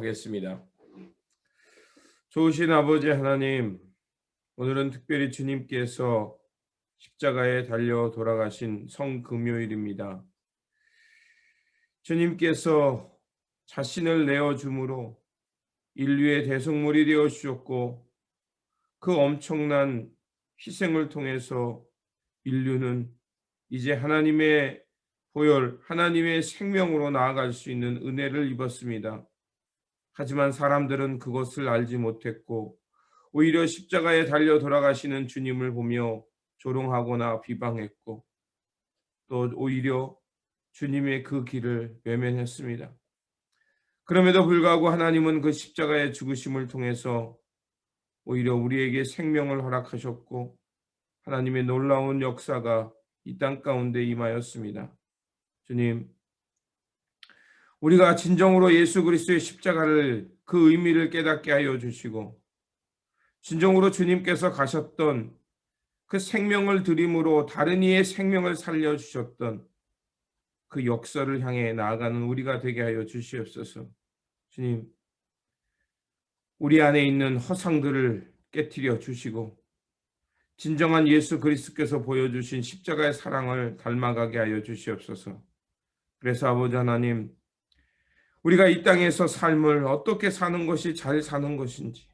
기도하겠습니다. 좋으신 아버지 하나님, 오늘은 특별히 주님께서 십자가에 달려 돌아가신 성금요일입니다. 주님께서 자신을 내어줌으로 인류의 대속물이 되어 주셨고, 그 엄청난 희생을 통해서 인류는 이제 하나님의 보혈, 하나님의 생명으로 나아갈 수 있는 은혜를 입었습니다. 하지만 사람들은 그것을 알지 못했고, 오히려 십자가에 달려 돌아가시는 주님을 보며 조롱하거나 비방했고, 또 오히려 주님의 그 길을 외면했습니다. 그럼에도 불구하고 하나님은 그 십자가의 죽으심을 통해서 오히려 우리에게 생명을 허락하셨고, 하나님의 놀라운 역사가 이 땅 가운데 임하였습니다. 주님, 우리가 진정으로 예수 그리스도의 십자가를, 그 의미를 깨닫게 하여 주시고, 진정으로 주님께서 가셨던 그 생명을 드림으로 다른 이의 생명을 살려주셨던 그 역사를 향해 나아가는 우리가 되게 하여 주시옵소서. 주님, 우리 안에 있는 허상들을 깨트려 주시고, 진정한 예수 그리스도께서 보여주신 십자가의 사랑을 닮아가게 하여 주시옵소서. 그래서 아버지 하나님, 우리가 이 땅에서 삶을 어떻게 사는 것이 잘 사는 것인지,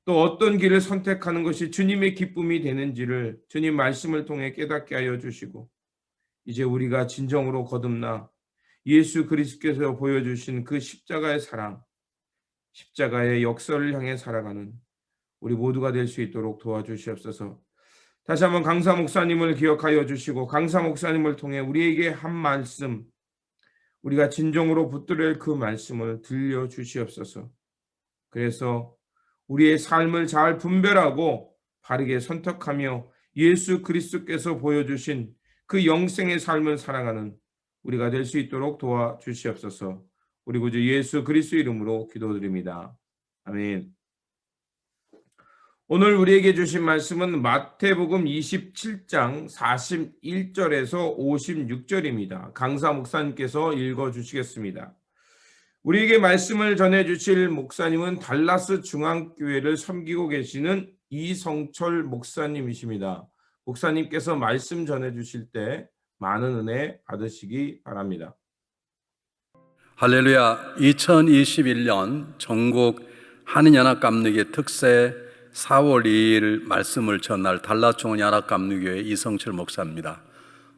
또 어떤 길을 선택하는 것이 주님의 기쁨이 되는지를 주님 말씀을 통해 깨닫게 하여 주시고, 이제 우리가 진정으로 거듭나 예수 그리스도께서 보여주신 그 십자가의 사랑, 십자가의 역사를 향해 살아가는 우리 모두가 될 수 있도록 도와주시옵소서. 다시 한번 강사 목사님을 기억하여 주시고, 강사 목사님을 통해 우리에게 한 말씀, 우리가 진정으로 붙들을 그 말씀을 들려주시옵소서. 그래서 우리의 삶을 잘 분별하고 바르게 선택하며 예수 그리스도께서 보여주신 그 영생의 삶을 살아가는 우리가 될 수 있도록 도와주시옵소서. 우리 구주 예수 그리스도 이름으로 기도드립니다. 아멘. 오늘 우리에게 주신 말씀은 마태복음 27장 41절에서 56절입니다. 강사 목사님께서 읽어주시겠습니다. 우리에게 말씀을 전해주실 목사님은 달라스 중앙교회를 섬기고 계시는 이성철 목사님이십니다. 목사님께서 말씀 전해주실 때 많은 은혜 받으시기 바랍니다. 할렐루야. 2021년 전국 한인연합감리교 특세 4월 2일 말씀을 전할 달라스중앙연합감리교회 이성철 목사입니다.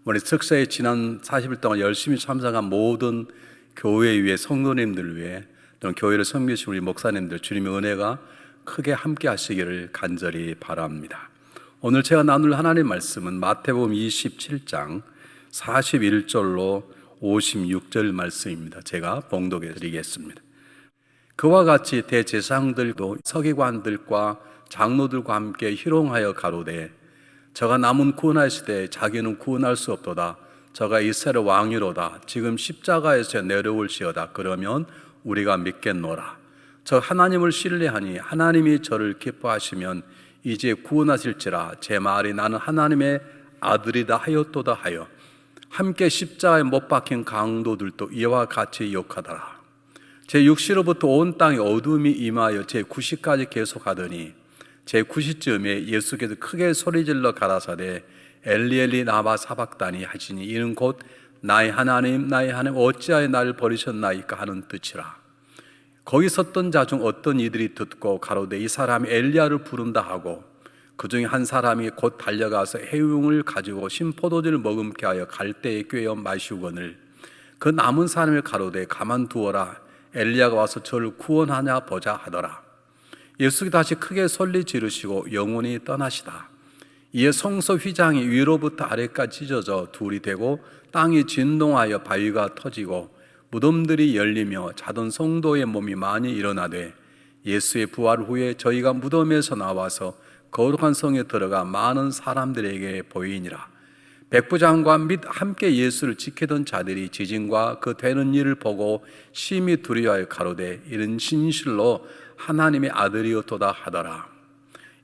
우리 특세에 지난 40일 동안 열심히 참석한 모든 교회 위에 성도님들 위해 또는 교회를 섬기신 우리 목사님들 주님의 은혜가 크게 함께 하시기를 간절히 바랍니다. 오늘 제가 나눌 하나님의 말씀은 마태복음 27장 41절로 56절 말씀입니다. 제가 봉독해 드리겠습니다. 그와 같이 대제사장들도 서기관들과 장로들과 함께 희롱하여 가로되 저가 남은 구원하시되 자기는 구원할 수 없도다. 저가 이스라엘 왕이로다. 지금 십자가에서 내려올지어다. 그러면 우리가 믿겠노라. 저 하나님을 신뢰하니 하나님이 저를 기뻐하시면 이제 구원하실지라. 제 말이 나는 하나님의 아들이다 하였도다 하여 함께 십자가에 못 박힌 강도들도 이와 같이 욕하더라. 제 6시로부터 온 땅에 어둠이 임하여 제 9시까지 계속하더니 제 9시쯤에 예수께서 크게 소리질러 가라사대 엘리 엘리 나마 사박다니 하시니 이는 곧 나의 하나님 나의 하나님 어찌하여 나를 버리셨나이까 하는 뜻이라. 거기 섰던 자 중 어떤 이들이 듣고 가로되 이 사람이 엘리야를 부른다 하고 그 중에 한 사람이 곧 달려가서 해웅을 가지고 신포도주를 머금게 하여 갈대에 꿰어 마시거늘 그 남은 사람을 가로되 가만두어라 엘리야가 와서 저를 구원하냐 보자 하더라. 예수께서 다시 크게 소리 지르시고 영원히 떠나시다. 이에 성소 휘장이 위로부터 아래까지 찢어져 둘이 되고 땅이 진동하여 바위가 터지고 무덤들이 열리며 자던 성도의 몸이 많이 일어나되 예수의 부활 후에 저희가 무덤에서 나와서 거룩한 성에 들어가 많은 사람들에게 보이니라. 백부장과 및 함께 예수를 지키던 자들이 지진과 그 되는 일을 보고 심히 두려워하여 가로되 이는 진실로 하나님의 아들이었도다 하더라.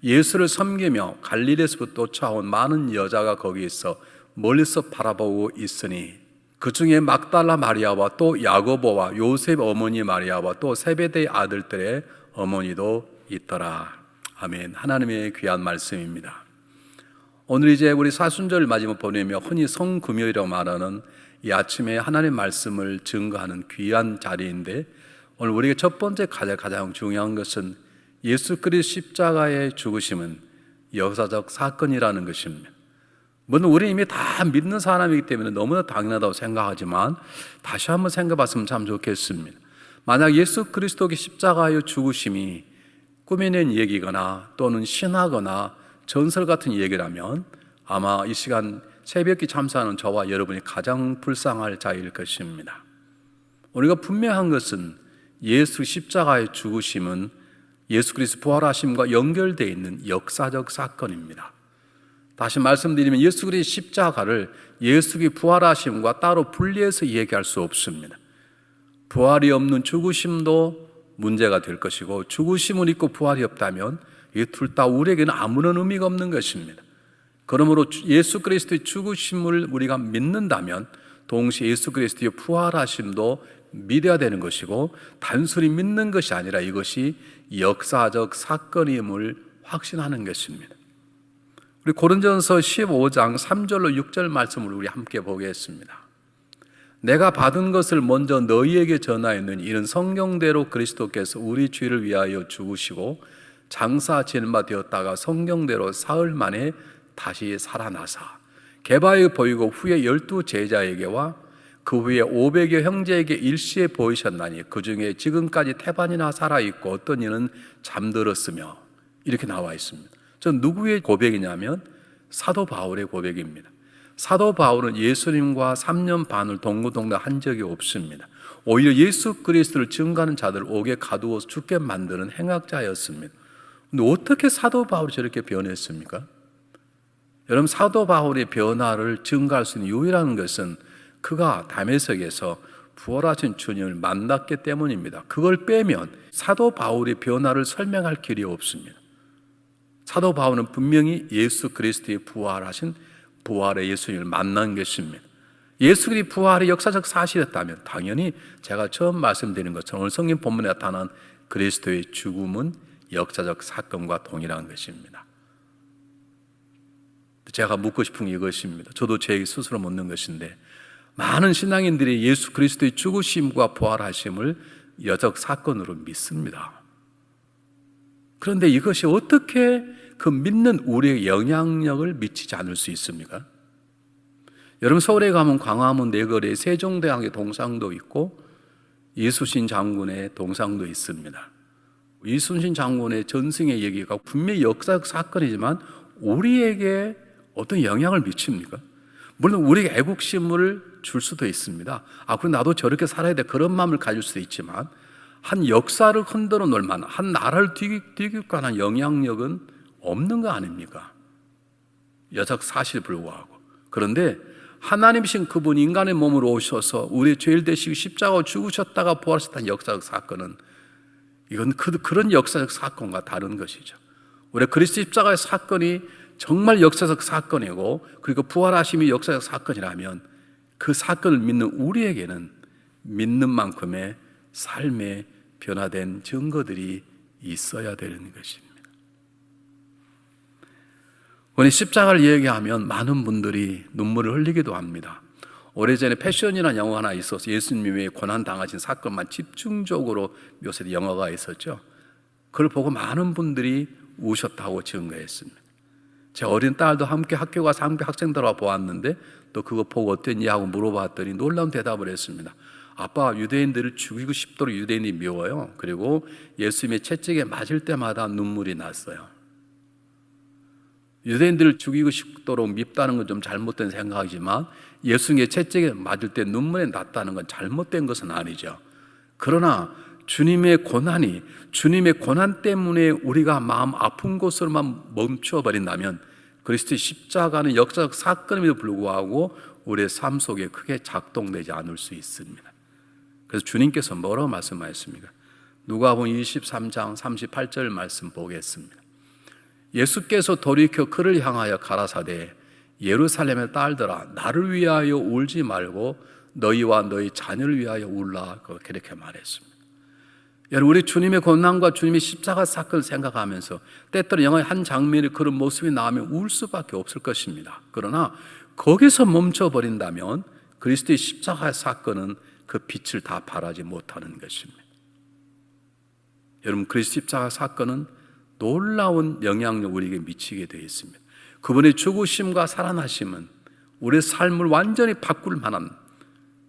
예수를 섬기며 갈릴리에서부터 쫓아온 많은 여자가 거기 있어 멀리서 바라보고 있으니 그 중에 막달라 마리아와 또 야고보와 요셉 어머니 마리아와 또 세베대의 아들들의 어머니도 있더라. 아멘. 하나님의 귀한 말씀입니다. 오늘 이제 우리 사순절 맞이를 보내며 흔히 성금요일이라고 말하는 이 아침에 하나님의 말씀을 증거하는 귀한 자리인데, 오늘 우리가 첫 번째 가장 중요한 것은 예수 그리스도 십자가의 죽으심은 역사적 사건이라는 것입니다. 물론 우리 이미 다 믿는 사람이기 때문에 너무나 당연하다고 생각하지만 다시 한번 생각해봤으면 참 좋겠습니다. 만약 예수 그리스도의 십자가의 죽으심이 꾸며낸 얘기거나 또는 신화거나 전설 같은 얘기라면 아마 이 시간 새벽기 참사하는 저와 여러분이 가장 불쌍할 자일 것입니다. 우리가 분명한 것은 예수 십자가의 죽으심은 예수 그리스도 부활하심과 연결되어 있는 역사적 사건입니다. 다시 말씀드리면 예수 그리스도 십자가를 예수 그리스도 부활하심과 따로 분리해서 얘기할 수 없습니다. 부활이 없는 죽으심도 문제가 될 것이고, 죽으심을 있고 부활이 없다면 이 둘 다 우리에게는 아무런 의미가 없는 것입니다. 그러므로 예수 그리스도의 죽으심을 우리가 믿는다면 동시에 예수 그리스도의 부활하심도 믿어야 되는 것이고, 단순히 믿는 것이 아니라 이것이 역사적 사건임을 확신하는 것입니다. 우리 고린도전서 15장 3절로 6절 말씀을 우리 함께 보겠습니다. 내가 받은 것을 먼저 너희에게 전하였느니 이는 성경대로 그리스도께서 우리 죄를 위하여 죽으시고 장사 지는 바 되었다가 성경대로 사흘 만에 다시 살아나사 개바에 보이고 후에 12 제자에게와 그 후에 500여 형제에게 일시에 보이셨나니 그 중에 지금까지 태반이나 살아있고 어떤 이는 잠들었으며, 이렇게 나와 있습니다. 전 누구의 고백이냐면 사도 바울의 고백입니다. 사도 바울은 예수님과 3년 반을 동고동락한 적이 없습니다. 오히려 예수 그리스도를 증거하는 자들을 옥에 가두어서 죽게 만드는 행악자였습니다. 근데 어떻게 사도 바울이 저렇게 변했습니까? 여러분, 사도 바울의 변화를 증거할 수 있는 유일한 것은 그가 다메섹에서 부활하신 주님을 만났기 때문입니다. 그걸 빼면 사도 바울의 변화를 설명할 길이 없습니다. 사도 바울은 분명히 예수 그리스도의 부활하신 부활의 예수님을 만난 것입니다. 예수 그리스도의 부활이 역사적 사실이었다면 당연히 제가 처음 말씀드린 것처럼 오늘 성경 본문에 나타난 그리스도의 죽음은 역사적 사건과 동일한 것입니다. 제가 묻고 싶은 게 이것입니다. 저도 제 스스로 묻는 것인데, 많은 신앙인들이 예수 그리스도의 죽으심과 부활하심을 여적 사건으로 믿습니다. 그런데 이것이 어떻게 그 믿는 우리의 영향력을 미치지 않을 수 있습니까? 여러분, 서울에 가면 광화문 내거리에 세종대왕의 동상도 있고 이순신 장군의 동상도 있습니다. 이순신 장군의 전승의 얘기가 분명히 역사적 사건이지만 우리에게 어떤 영향을 미칩니까? 물론 우리에게 애국심을 줄 수도 있습니다. 그럼 나도 저렇게 살아야 돼, 그런 마음을 가질 수도 있지만 한 역사를 흔들어 놓을 만한, 한 나라를 뒤집을 만한 영향력은 없는 거 아닙니까? 여적 사실에 불구하고. 그런데 하나님이신 그분이 인간의 몸으로 오셔서 우리의 죄를 대시고 십자가로 죽으셨다가 부활하셨다는 역사적 사건은 이건 그런 역사적 사건과 다른 것이죠. 우리 그리스도 십자가의 사건이 정말 역사적 사건이고, 그리고 부활하심이 역사적 사건이라면 그 사건을 믿는 우리에게는 믿는 만큼의 삶의 변화된 증거들이 있어야 되는 것입니다. 오늘 십자가를 얘기하면 많은 분들이 눈물을 흘리기도 합니다. 오래전에 패션이라는 영화 하나 있어서 예수님이 고난당하신 사건만 집중적으로 묘사된 영화가 있었죠. 그걸 보고 많은 분들이 우셨다고 증거했습니다. 제 어린 딸도 함께 학교 가서 함께 학생들과 보았는데 또 그거 보고 어땠냐 하고 물어봤더니 놀라운 대답을 했습니다. 아빠, 유대인들을 죽이고 싶도록 유대인이 미워요. 그리고 예수님의 채찍에 맞을 때마다 눈물이 났어요. 유대인들을 죽이고 싶도록 밉다는 건 좀 잘못된 생각이지만 예수님의 채찍에 맞을 때 눈물이 났다는 건 잘못된 것은 아니죠. 그러나 주님의 고난이, 주님의 고난 때문에 우리가 마음 아픈 곳으로만 멈춰버린다면 그리스도의 십자가는 역사적 사건임에도 불구하고 우리의 삶 속에 크게 작동되지 않을 수 있습니다. 그래서 주님께서 뭐라고 말씀하셨습니까? 누가복음 23장 38절 말씀 보겠습니다. 예수께서 돌이켜 그를 향하여 가라사대 예루살렘의 딸들아, 나를 위하여 울지 말고 너희와 너희 자녀를 위하여 울라. 그렇게 말했습니다. 여러분, 우리 주님의 고난과 주님의 십자가 사건을 생각하면서 때때로 영화의 한 장면에 그런 모습이 나오면 울 수밖에 없을 것입니다. 그러나 거기서 멈춰버린다면 그리스도의 십자가 사건은 그 빛을 다 발하지 못하는 것입니다. 여러분, 그리스도 십자가 사건은 놀라운 영향력 우리에게 미치게 되어 있습니다. 그분의 죽으심과 살아나심은 우리의 삶을 완전히 바꿀 만한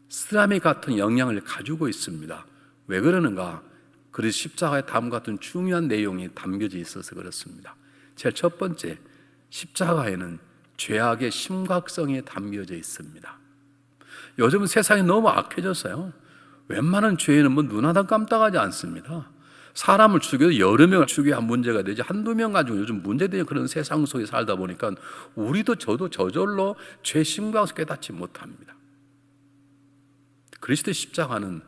쓰라미 같은 영향을 가지고 있습니다. 왜 그러는가? 그리스도 십자가의 다음과 같은 중요한 내용이 담겨져 있어서 그렇습니다. 제일 첫 번째, 십자가에는 죄악의 심각성이 담겨져 있습니다. 요즘은 세상이 너무 악해졌어요. 웬만한 죄는 눈 하나 깜짝하지 않습니다. 사람을 죽여도 여러 명을 죽여야 문제가 되지 한두 명 가지고 요즘 문제되는 그런 세상 속에 살다 보니까 우리도 저도 저절로 죄 심각성을 깨닫지 못합니다. 그리스도의 십자가는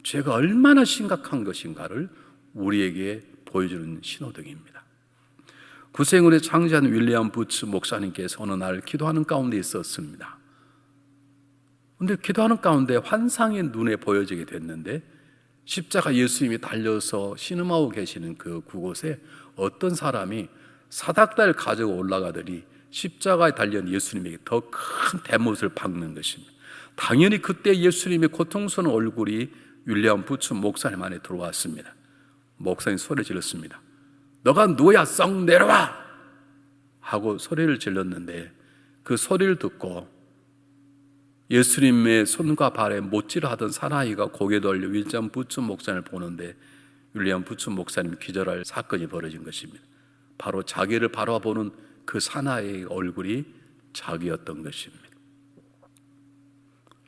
죄가 얼마나 심각한 것인가를 우리에게 보여주는 신호등입니다. 구세군에 창시한 윌리엄 부츠 목사님께서 어느 날 기도하는 가운데 있었습니다. 그런데 기도하는 가운데 환상이 눈에 보여지게 됐는데 십자가 예수님이 달려서 신음하고 계시는 그곳에 어떤 사람이 사닥다리를 가지고 올라가더니 십자가에 달린 예수님에게 더 큰 대못을 박는 것입니다. 당연히 그때 예수님의 고통스러운 얼굴이 윌리엄 부츠 목사님 안에 들어왔습니다. 목사님 소리 질렀습니다. 너가 누구야? 썩 내려와! 하고 소리를 질렀는데 그 소리를 듣고 예수님의 손과 발에 못질을 하던 사나이가 고개 돌려 윌리엄 부츠 목사님을 보는데 윌리엄 부츠 목사님이 기절할 사건이 벌어진 것입니다. 바로 자기를 바라보는 그 사나이의 얼굴이 자기였던 것입니다.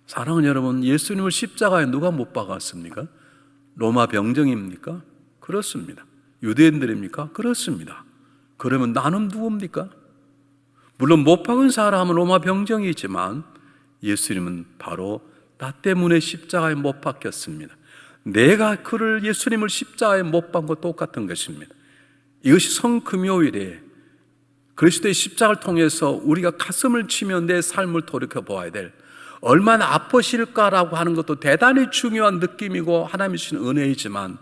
사랑하는 여러분, 예수님을 십자가에 누가 못 박았습니까? 로마 병정입니까? 그렇습니다. 유대인들입니까? 그렇습니다. 그러면 나는 누굽니까? 물론 못 박은 사람은 로마 병정이지만 예수님은 바로 나 때문에 십자가에 못 박혔습니다. 내가 그를 예수님을 십자가에 못 박은 것 똑같은 것입니다. 이것이 성금요일에 그리스도의 십자가를 통해서 우리가 가슴을 치며 내 삶을 돌이켜 보아야 될 얼마나 아프실까라고 하는 것도 대단히 중요한 느낌이고 하나님이 주신 은혜이지만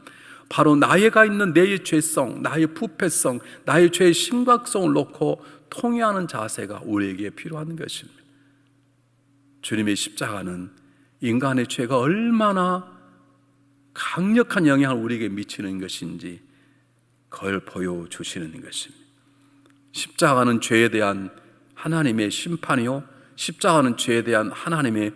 바로 나에가 있는 내 죄성, 나의 부패성, 나의 죄의 심각성을 놓고 통회하는 자세가 우리에게 필요한 것입니다. 주님의 십자가는 인간의 죄가 얼마나 강력한 영향을 우리에게 미치는 것인지 그걸 보여주시는 것입니다. 십자가는 죄에 대한 하나님의 심판이요, 십자가는 죄에 대한 하나님의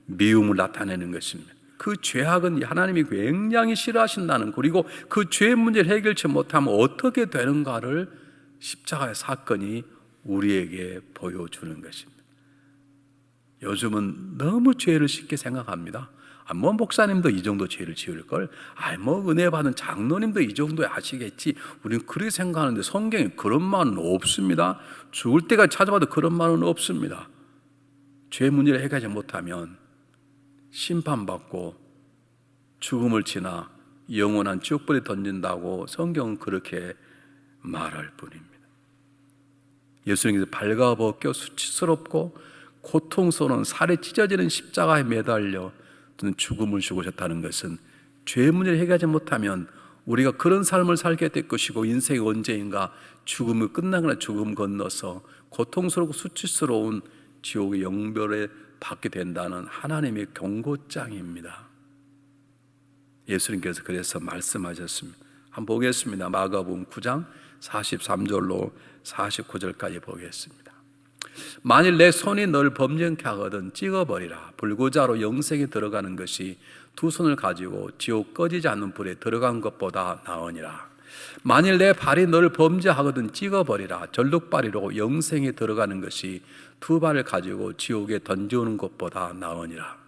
미움을 나타내는 것입니다. 그 죄악은 하나님이 굉장히 싫어하신다는, 그리고 그 죄의 문제를 해결치 못하면 어떻게 되는가를 십자가의 사건이 우리에게 보여주는 것입니다. 요즘은 너무 죄를 쉽게 생각합니다. 뭐 목사님도 이 정도 죄를 지을걸, 뭐 은혜 받은 장로님도 이 정도에 아시겠지, 우리는 그렇게 생각하는데 성경에 그런 말은 없습니다. 죽을 때까지 찾아봐도 그런 말은 없습니다. 죄 문제를 해결하지 못하면 심판받고 죽음을 지나 영원한 지옥불에 던진다고 성경은 그렇게 말할 뿐입니다. 예수님께서 발가벗겨 수치스럽고 고통스러운 살에 찢어지는 십자가에 매달려 죽음을 죽으셨다는 것은 죄 문제를 해결하지 못하면 우리가 그런 삶을 살게 될 것이고, 인생이 언제인가 죽음이 끝나거나 죽음 건너서 고통스럽고 수치스러운 지옥의 영별에 받게 된다는 하나님의 경고장입니다. 예수님께서 그래서 말씀하셨습니다. 한번 보겠습니다. 마가복음 9장 43절로 49절까지 보겠습니다. 만일 내 손이 널 범죄케 하거든 찍어버리라. 불구자로 영생에 들어가는 것이 두 손을 가지고 지옥 꺼지지 않는 불에 들어간 것보다 나으니라. 만일 내 발이 널 범죄하거든 찍어버리라. 절룩발이로 영생에 들어가는 것이 두 발을 가지고 지옥에 던져오는 것보다 나으니라.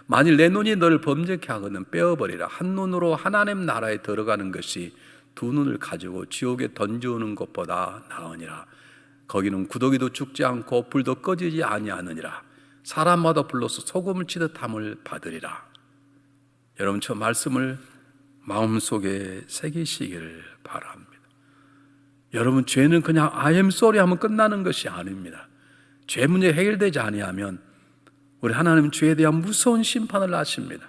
만일 내 눈이 널 범죄케 하거든 빼어버리라. 한 눈으로 하나님 나라에 들어가는 것이 두 눈을 가지고 지옥에 던져오는 것보다 나으니라. 거기는 구더기도 죽지 않고 불도 꺼지지 아니하느니라. 사람마다 불로서 소금을 치듯 함을 받으리라. 여러분, 저 말씀을 마음속에 새기시기를 바랍니다. 여러분, 죄는 그냥 I am sorry 하면 끝나는 것이 아닙니다. 죄 문제 해결되지 아니하면 우리 하나님 죄에 대한 무서운 심판을 아십니다.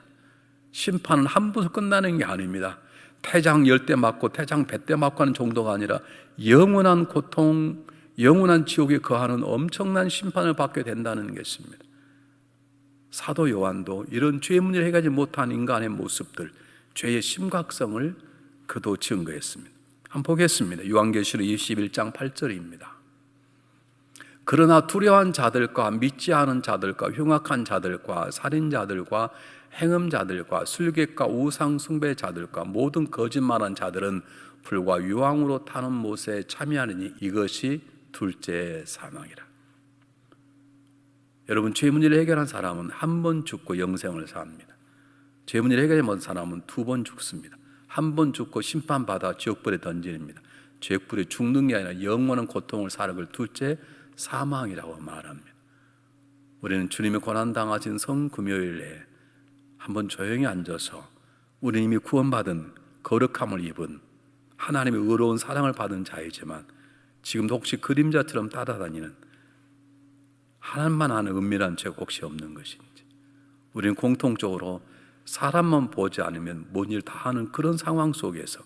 심판은 한 번으로 끝나는 게 아닙니다. 태장 10대 맞고 태장 100대 맞고 하는 정도가 아니라 영원한 고통, 영원한 지옥에 거하는 엄청난 심판을 받게 된다는 것입니다. 사도 요한도 이런 죄의 문제를 해결하지 못한 인간의 모습들, 죄의 심각성을 그도 증거했습니다. 한번 보겠습니다. 요한계시록 21장 8절입니다. 그러나 두려워한 자들과 믿지 않은 자들과 흉악한 자들과 살인자들과 행음자들과 술객과 우상 숭배자들과 모든 거짓말한 자들은 불과 유황으로 타는 못에 참여하느니 이것이 둘째 사망이라. 여러분, 죄 문제를 해결한 사람은 한 번 죽고 영생을 삽니다. 죄 문제를 해결하지 못한 사람은 2번 죽습니다. 한 번 죽고 심판받아 지옥불에 던집니다. 지옥불에 죽는 게 아니라 영원한 고통을 사는 걸 둘째 사망이라고 말합니다. 우리는 주님의 고난당하신 성금요일에 한번 조용히 앉아서 우리 이미 구원받은 거룩함을 입은 하나님의 의로운 사랑을 받은 자이지만 지금도 혹시 그림자처럼 따라다니는 하나님만 아는 은밀한 죄가 혹시 없는 것인지, 우리는 공통적으로 사람만 보지 않으면 뭔 일 다 하는 그런 상황 속에서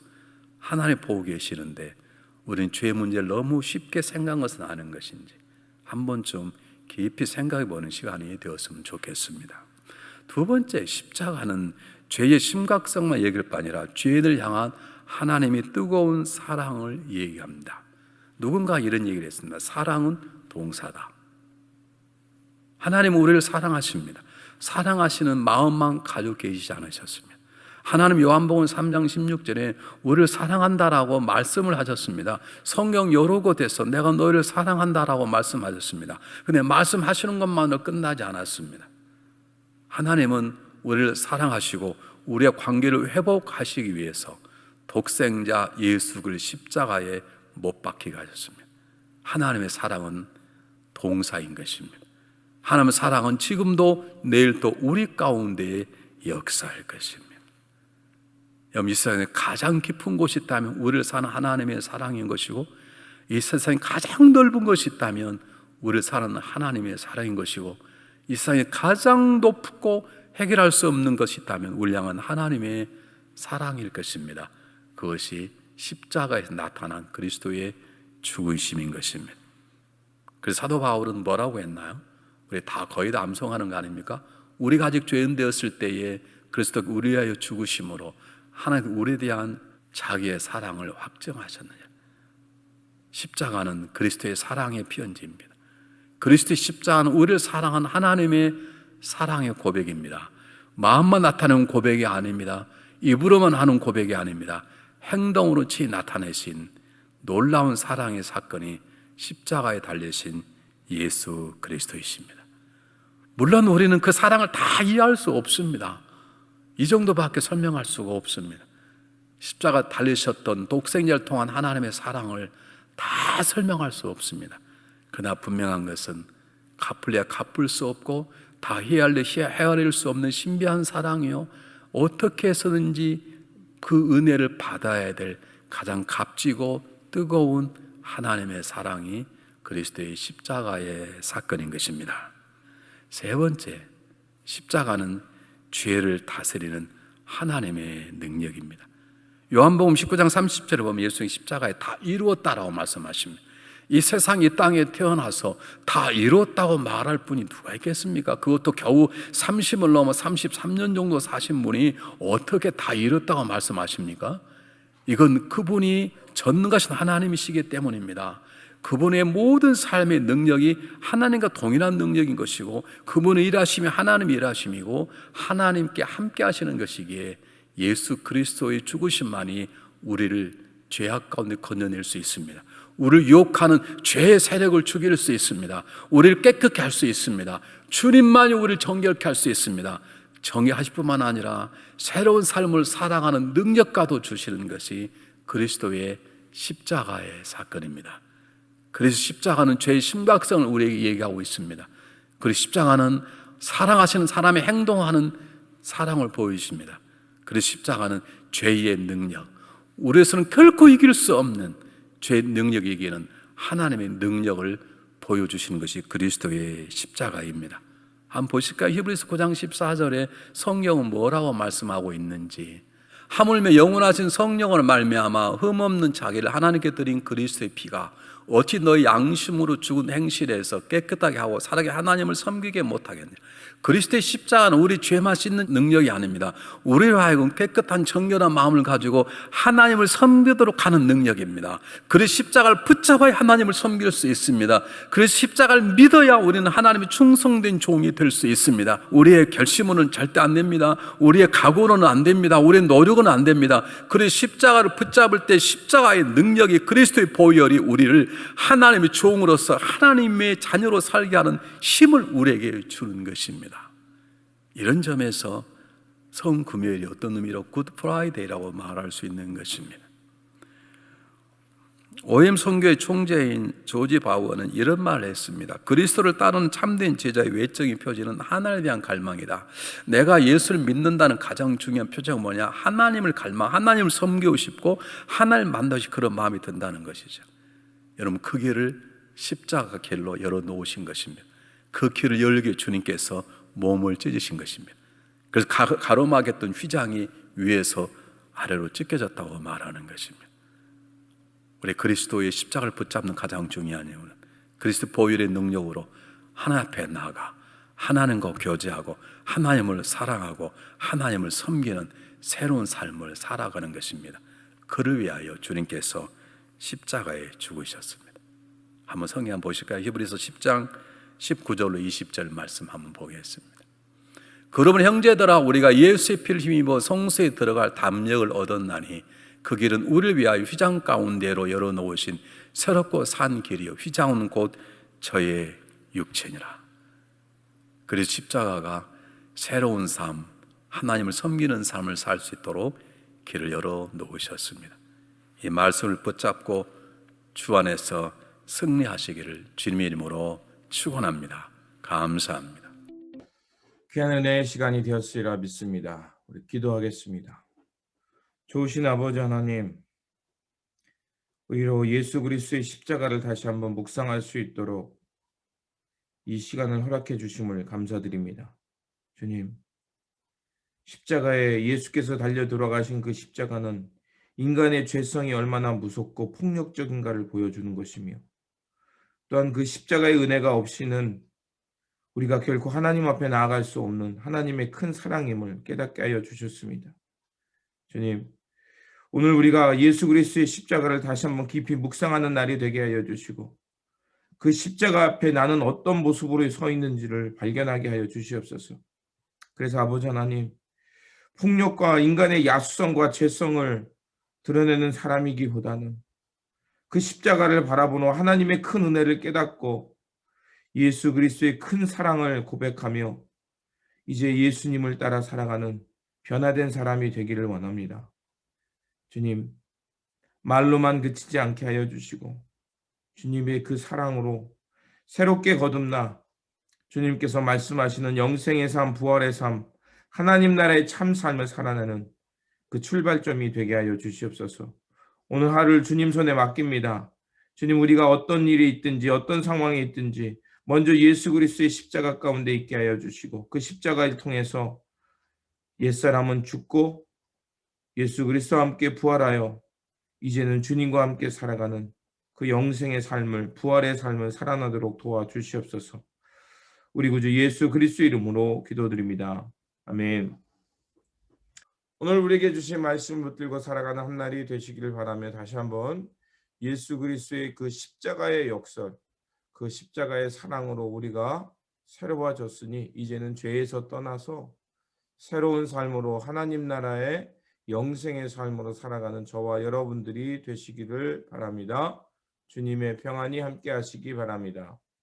하나님 보고 계시는데 우리는 죄 문제를 너무 쉽게 생각한 것은 아는 것인지 한 번쯤 깊이 생각해 보는 시간이 되었으면 좋겠습니다. 두 번째, 십자가는 죄의 심각성만 얘기할 뿐 아니라 죄인을 향한 하나님의 뜨거운 사랑을 얘기합니다. 누군가 이런 얘기를 했습니다. 사랑은 동사다. 하나님은 우리를 사랑하십니다. 사랑하시는 마음만 가지고 계시지 않으셨습니다. 하나님 요한복음 3장 16절에 우리를 사랑한다라고 말씀을 하셨습니다. 성경 여러 곳에서 내가 너희를 사랑한다라고 말씀하셨습니다. 그런데 말씀하시는 것만으로 끝나지 않았습니다. 하나님은 우리를 사랑하시고 우리의 관계를 회복하시기 위해서 독생자 예수 그리스도를 십자가에 못 박히게 하셨습니다. 하나님의 사랑은 동사인 것입니다. 하나님의 사랑은 지금도 내일도 우리 가운데 역사할 것입니다. 여러분, 이 세상에 가장 깊은 곳이 있다면 우리를 사는 하나님의 사랑인 것이고, 이 세상에 가장 넓은 것이 있다면 우리를 사는 하나님의 사랑인 것이고, 이 세상에 가장 높고 해결할 수 없는 것이 있다면 우리를 향한 하나님의 사랑일 것입니다. 그것이 십자가에서 나타난 그리스도의 죽으심인 것입니다. 그래서 사도 바울은 뭐라고 했나요? 우리 다 거의 다 암송하는 거 아닙니까? 우리가 아직 죄인 되었을 때에 그리스도가 우리 위하여 죽으심으로 하나님 우리에 대한 자기의 사랑을 확증하셨느냐. 십자가는 그리스도의 사랑의 편지입니다. 그리스도의 십자가는 우리를 사랑한 하나님의 사랑의 고백입니다. 마음만 나타내는 고백이 아닙니다. 입으로만 하는 고백이 아닙니다. 행동으로 나타내신 놀라운 사랑의 사건이 십자가에 달리신 예수 그리스도이십니다. 물론 우리는 그 사랑을 다 이해할 수 없습니다. 이 정도밖에 설명할 수가 없습니다. 십자가 달리셨던 독생자를 통한 하나님의 사랑을 다 설명할 수 없습니다. 그러나 분명한 것은 갚을래야 갚을 수 없고 다 헤아릴 수 없는 신비한 사랑이요, 어떻게 해서든지 그 은혜를 받아야 될 가장 값지고 뜨거운 하나님의 사랑이 그리스도의 십자가의 사건인 것입니다. 세 번째, 십자가는 죄를 다스리는 하나님의 능력입니다. 요한복음 19장 30절에 보면 예수님이 십자가에 다 이루었다라고 말씀하십니다. 이 세상 이 땅에 태어나서 다 이루었다고 말할 분이 누가 있겠습니까? 그것도 겨우 30을 넘어 33년 정도 사신 분이 어떻게 다 이뤘다고 말씀하십니까? 이건 그분이 전능하신 하나님이시기 때문입니다. 그분의 모든 삶의 능력이 하나님과 동일한 능력인 것이고, 그분의 일하심이 하나님의 일하심이고 하나님께 함께 하시는 것이기에 예수 그리스도의 죽으심만이 우리를 죄악 가운데 건져낼 수 있습니다. 우리를 유혹하는 죄의 세력을 죽일 수 있습니다. 우리를 깨끗게 할 수 있습니다. 주님만이 우리를 정결케 할 수 있습니다. 정의하실 뿐만 아니라 새로운 삶을 살아가는 능력과도 주시는 것이 그리스도의 십자가의 사건입니다. 그래서 십자가는 죄의 심각성을 우리에게 얘기하고 있습니다. 그리고 십자가는 사랑하시는 사람의 행동하는 사랑을 보여주십니다. 그래서 십자가는 죄의 능력, 우리에서는 결코 이길 수 없는 죄의 능력이기에는 하나님의 능력을 보여주시는 것이 그리스도의 십자가입니다. 한번 보실까요? 히브리서 9장 14절에 성경은 뭐라고 말씀하고 있는지. 하물며 영원하신 성령을 말미암아 흠없는 자기를 하나님께 드린 그리스도의 피가 어찌 너희 양심으로 죽은 행실에서 깨끗하게 하고 살아게 하나님을 섬기게 못하겠냐. 그리스도의 십자가는 우리 죄만 씻는 능력이 아닙니다. 우리로 하여금 깨끗한 정결한 마음을 가지고 하나님을 섬기도록 하는 능력입니다. 그래서 십자가를 붙잡아야 하나님을 섬길 수 있습니다. 그래서 십자가를 믿어야 우리는 하나님의 충성된 종이 될 수 있습니다. 우리의 결심으로는 절대 안 됩니다. 우리의 각오로는 안 됩니다. 우리의 노력은 안 됩니다. 그래서 십자가를 붙잡을 때 십자가의 능력이, 그리스도의 보혈이 우리를 하나님의 종으로서 하나님의 자녀로 살게 하는 힘을 우리에게 주는 것입니다. 이런 점에서 성금요일이 어떤 의미로 굿 프라이데이라고 말할 수 있는 것입니다. OM 선교의 총재인 조지 바우어는 이런 말을 했습니다. 그리스도를 따르는 참된 제자의 외적인 표지는 하나님에 대한 갈망이다. 내가 예수를 믿는다는 가장 중요한 표정은 뭐냐? 하나님을 갈망, 하나님을 섬기고 싶고 하나님을 만나고 싶은 그런 마음이 든다는 것이죠. 여러분, 그 길을 십자가 길로 열어놓으신 것입니다. 그 길을 열게 주님께서 몸을 찢으신 것입니다. 그래서 가로막였던 휘장이 위에서 아래로 찢겨졌다고 말하는 것입니다. 우리 그리스도의 십자가를 붙잡는 가장 중요한 이유는 그리스도 보혈의 능력으로 하나님 앞에 나아가 하나님과 교제하고 하나님을 사랑하고 하나님을 섬기는 새로운 삶을 살아가는 것입니다. 그를 위하여 주님께서 십자가에 죽으셨습니다. 한번 성경 한번 보실까요? 히브리서 10장 19절로 20절 말씀 한번 보겠습니다. 그러면 형제들아, 우리가 예수의 피를 힘입어 성소에 들어갈 담력을 얻었나니 그 길은 우리를 위하여 휘장 가운데로 열어놓으신 새롭고 산 길이요 휘장은 곧 저의 육체니라. 그래서 십자가가 새로운 삶, 하나님을 섬기는 삶을 살 수 있도록 길을 열어놓으셨습니다. 이 말씀을 붙잡고 주 안에서 승리하시기를 주님의 이름으로 축원합니다. 감사합니다. 귀한 은혜의 시간이 되었으리라 믿습니다. 우리 기도하겠습니다. 좋으신 아버지 하나님, 의로 예수 그리스도의 십자가를 다시 한번 묵상할 수 있도록 이 시간을 허락해 주심을 감사드립니다. 주님, 십자가에 예수께서 달려 돌아가신 그 십자가는 인간의 죄성이 얼마나 무섭고 폭력적인가를 보여주는 것이며, 또한 그 십자가의 은혜가 없이는 우리가 결코 하나님 앞에 나아갈 수 없는 하나님의 큰 사랑임을 깨닫게 하여 주셨습니다. 주님, 오늘 우리가 예수 그리스도의 십자가를 다시 한번 깊이 묵상하는 날이 되게 하여 주시고, 그 십자가 앞에 나는 어떤 모습으로 서 있는지를 발견하게 하여 주시옵소서. 그래서 아버지 하나님, 폭력과 인간의 야수성과 죄성을 드러내는 사람이기보다는 그 십자가를 바라보는 하나님의 큰 은혜를 깨닫고 예수 그리스도의 큰 사랑을 고백하며 이제 예수님을 따라 살아가는 변화된 사람이 되기를 원합니다. 주님, 말로만 그치지 않게 하여 주시고 주님의 그 사랑으로 새롭게 거듭나 주님께서 말씀하시는 영생의 삶, 부활의 삶, 하나님 나라의 참 삶을 살아내는 그 출발점이 되게 하여 주시옵소서. 오늘 하루를 주님 손에 맡깁니다. 주님, 우리가 어떤 일이 있든지 어떤 상황에 있든지 먼저 예수 그리스도의 십자가 가운데 있게 하여 주시고, 그 십자가를 통해서 옛사람은 죽고 예수 그리스도와 함께 부활하여 이제는 주님과 함께 살아가는 그 영생의 삶을, 부활의 삶을 살아나도록 도와주시옵소서. 우리 구주 예수 그리스도 이름으로 기도드립니다. 아멘. 오늘 우리에게 주신 말씀을 붙들고 살아가는 한 날이 되시기를 바라며 다시 한번 예수 그리스도의 그 십자가의 역설, 그 십자가의 사랑으로 우리가 새로워졌으니 이제는 죄에서 떠나서 새로운 삶으로 하나님 나라의 영생의 삶으로 살아가는 저와 여러분들이 되시기를 바랍니다. 주님의 평안이 함께 하시기 바랍니다.